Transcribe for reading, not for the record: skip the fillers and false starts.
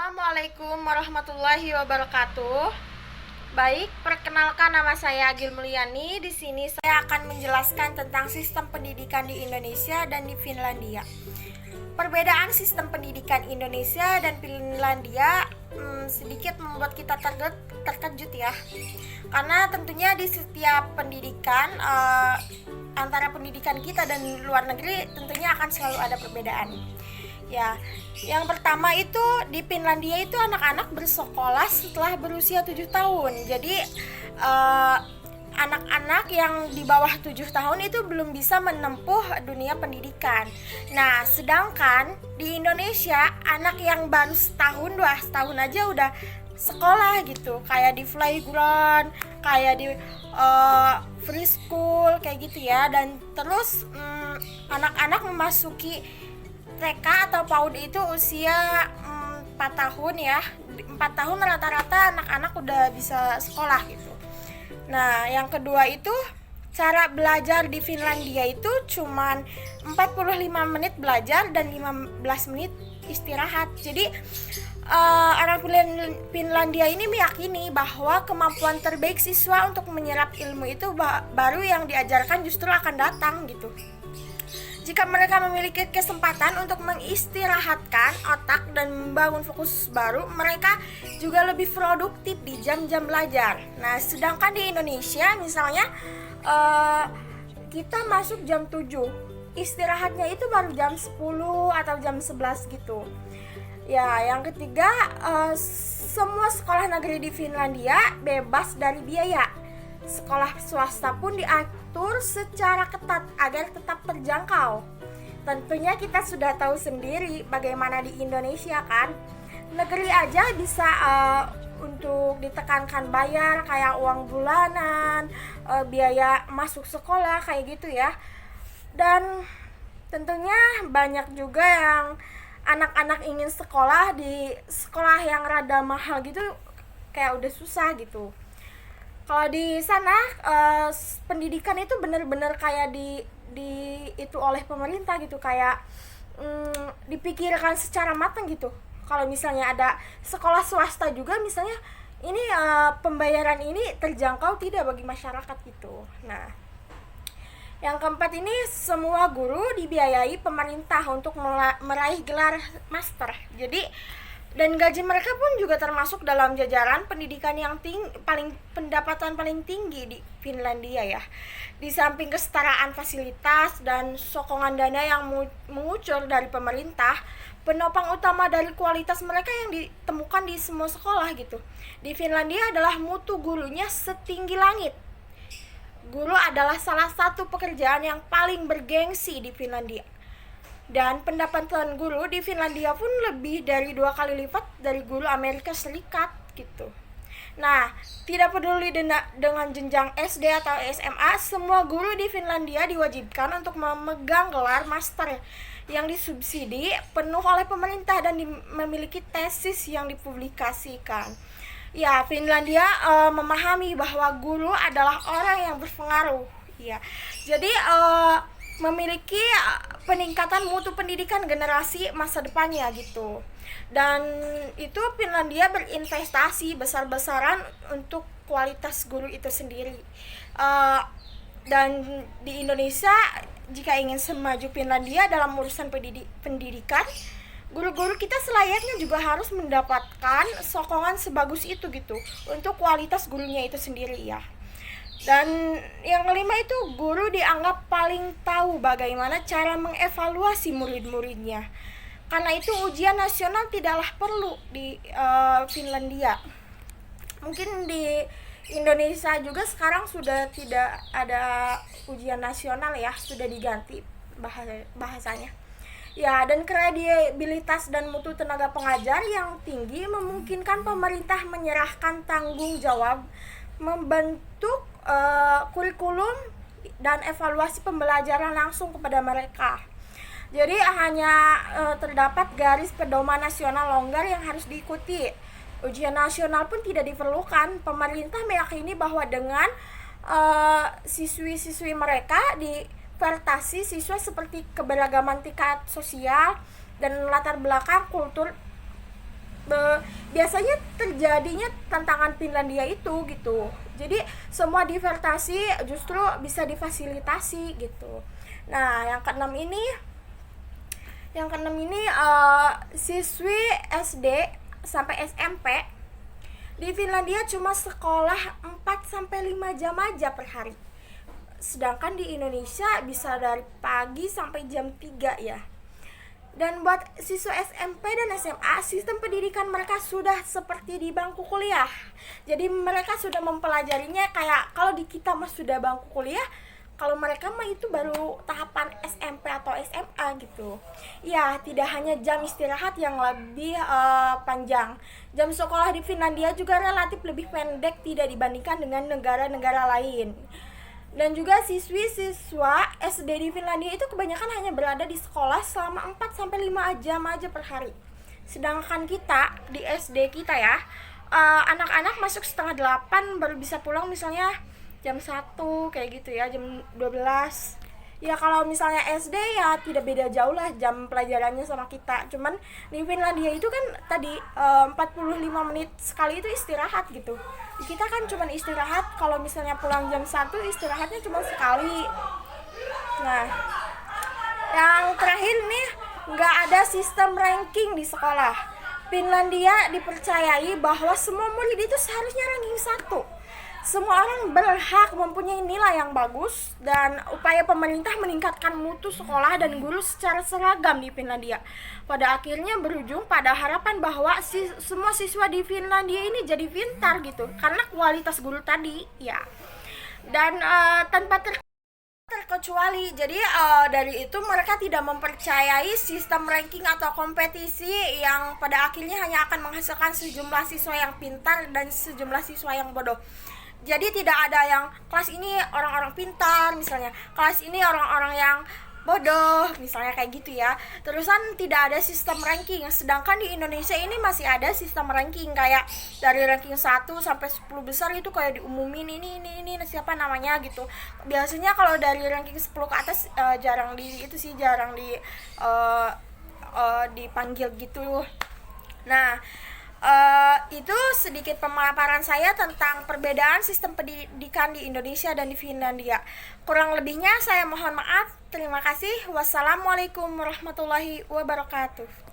Assalamualaikum warahmatullahi wabarakatuh. Baik, perkenalkan nama saya Agil Mulyani. Di sini saya akan menjelaskan tentang sistem pendidikan di Indonesia dan di Finlandia. Perbedaan sistem pendidikan Indonesia dan Finlandia sedikit membuat kita terkejut ya. Karena tentunya di setiap pendidikan antara pendidikan kita dan luar negeri tentunya akan selalu ada perbedaan. Ya, yang pertama itu di Finlandia itu anak-anak bersekolah setelah berusia 7 tahun. Jadi anak-anak yang di bawah 7 tahun itu belum bisa menempuh dunia pendidikan. Nah, sedangkan di Indonesia anak yang baru setahun, 2 tahun aja udah sekolah gitu. Kayak di playground, kayak di free school kayak gitu ya. Dan terus anak-anak memasuki TK atau PAUD itu usia 4 tahun ya. 4 tahun rata-rata anak-anak udah bisa sekolah gitu. Nah, yang kedua itu cara belajar di Finlandia itu cuman 45 menit belajar dan 15 menit istirahat. Jadi orang Finlandia ini meyakini bahwa kemampuan terbaik siswa untuk menyerap ilmu itu baru yang diajarkan justru akan datang gitu. Jika mereka memiliki kesempatan untuk mengistirahatkan otak dan membangun fokus baru, mereka juga lebih produktif di jam-jam belajar. Nah, sedangkan di Indonesia misalnya kita masuk jam 7, istirahatnya itu baru jam 10 atau jam 11 gitu. Ya, yang ketiga, semua sekolah negeri di Finlandia bebas dari biaya. Sekolah swasta pun diatur secara ketat agar tetap terjangkau. Tentunya kita sudah tahu sendiri bagaimana di Indonesia kan. Negeri aja bisa untuk ditekankan bayar kayak uang bulanan, biaya masuk sekolah kayak gitu ya. Dan tentunya banyak juga yang anak-anak ingin sekolah di sekolah yang rada mahal gitu, kayak udah susah gitu. Kalau di sana pendidikan itu benar-benar kayak di itu oleh pemerintah gitu, kayak dipikirkan secara matang gitu. Kalau misalnya ada sekolah swasta juga misalnya, ini pembayaran ini terjangkau tidak bagi masyarakat gitu. Nah, yang keempat ini semua guru dibiayai pemerintah untuk meraih gelar master. Jadi dan gaji mereka pun juga termasuk dalam jajaran pendidikan yang pendapatan paling tinggi di Finlandia ya. Di samping kesetaraan fasilitas dan sokongan dana yang mengucur dari pemerintah, penopang utama dari kualitas mereka yang ditemukan di semua sekolah gitu. Di Finlandia adalah mutu gurunya setinggi langit. Guru adalah salah satu pekerjaan yang paling bergengsi di Finlandia. Dan pendapatan guru di Finlandia pun lebih dari 2 kali lipat dari guru Amerika Serikat gitu. Nah, tidak peduli dengan jenjang SD atau SMA, semua guru di Finlandia diwajibkan untuk memegang gelar master yang disubsidi penuh oleh pemerintah dan memiliki tesis yang dipublikasikan. Ya, Finlandia memahami bahwa guru adalah orang yang berpengaruh. Ya, jadi memiliki peningkatan mutu pendidikan generasi masa depannya gitu. Dan itu Finlandia berinvestasi besar-besaran untuk kualitas guru itu sendiri. Dan di Indonesia jika ingin semaju Finlandia dalam urusan pendidikan, guru-guru kita selayaknya juga harus mendapatkan sokongan sebagus itu gitu untuk kualitas gurunya itu sendiri ya. Dan yang kelima itu guru dianggap paling tahu bagaimana cara mengevaluasi murid-muridnya. Karena itu ujian nasional tidaklah perlu di Finlandia. Mungkin di Indonesia juga sekarang sudah tidak ada ujian nasional ya, sudah diganti bahasanya. Ya, dan kredibilitas dan mutu tenaga pengajar yang tinggi memungkinkan pemerintah menyerahkan tanggung jawab membentuk kurikulum dan evaluasi pembelajaran langsung kepada mereka. Jadi hanya terdapat garis pedoman nasional longgar yang harus diikuti. Ujian nasional pun tidak diperlukan. Pemerintah meyakini bahwa dengan siswi-siswi mereka divertasi siswa seperti keberagaman tingkat sosial dan latar belakang kultur biasanya terjadinya tantangan Finlandia itu gitu. Jadi semua disertasi justru bisa difasilitasi gitu. Nah, yang keenam ini siswi SD sampai SMP di Finlandia cuma sekolah 4 sampai 5 jam aja per hari. Sedangkan di Indonesia bisa dari pagi sampai jam 3 ya. Dan buat siswa SMP dan SMA, sistem pendidikan mereka sudah seperti di bangku kuliah. Jadi mereka sudah mempelajarinya kayak kalau di kita mah sudah bangku kuliah, kalau mereka mah itu baru tahapan SMP atau SMA gitu. Ya, tidak hanya jam istirahat yang lebih panjang. Jam sekolah di Finlandia juga relatif lebih pendek tidak dibandingkan dengan negara-negara lain. Dan juga siswi-siswa SD di Finlandia itu kebanyakan hanya berada di sekolah selama 4 sampai 5 jam aja per hari. Sedangkan kita di SD kita ya, anak-anak masuk setengah 8 baru bisa pulang misalnya jam 1 kayak gitu ya, jam 12. Ya kalau misalnya SD ya tidak beda jauh lah jam pelajarannya sama kita. Cuman di Finlandia itu kan tadi 45 menit sekali itu istirahat gitu. Di kita kan cuman istirahat kalau misalnya pulang jam 1 istirahatnya cuma sekali. Nah, yang terakhir nih, nggak ada sistem ranking di sekolah. Finlandia dipercayai bahwa semua murid itu seharusnya ranking 1. Semua orang berhak mempunyai nilai yang bagus, dan upaya pemerintah meningkatkan mutu sekolah dan guru secara seragam di Finlandia pada akhirnya berujung pada harapan bahwa semua siswa di Finlandia ini jadi pintar gitu karena kualitas guru tadi ya. Dan tanpa terkecuali, jadi dari itu mereka tidak mempercayai sistem ranking atau kompetisi yang pada akhirnya hanya akan menghasilkan sejumlah siswa yang pintar dan sejumlah siswa yang bodoh. Jadi tidak ada yang kelas ini orang-orang pintar misalnya, kelas ini orang-orang yang bodoh misalnya kayak gitu ya. Terusan tidak ada sistem ranking. Sedangkan di Indonesia ini masih ada sistem ranking, kayak dari ranking 1 sampai 10 besar itu kayak diumumin ini siapa namanya gitu. Biasanya kalau dari ranking 10 ke atas jarang dipanggil gitu. Nah, itu sedikit pemaparan saya tentang perbedaan sistem pendidikan di Indonesia dan di Finlandia. Kurang lebihnya saya mohon maaf. Terima kasih. Wassalamualaikum warahmatullahi wabarakatuh.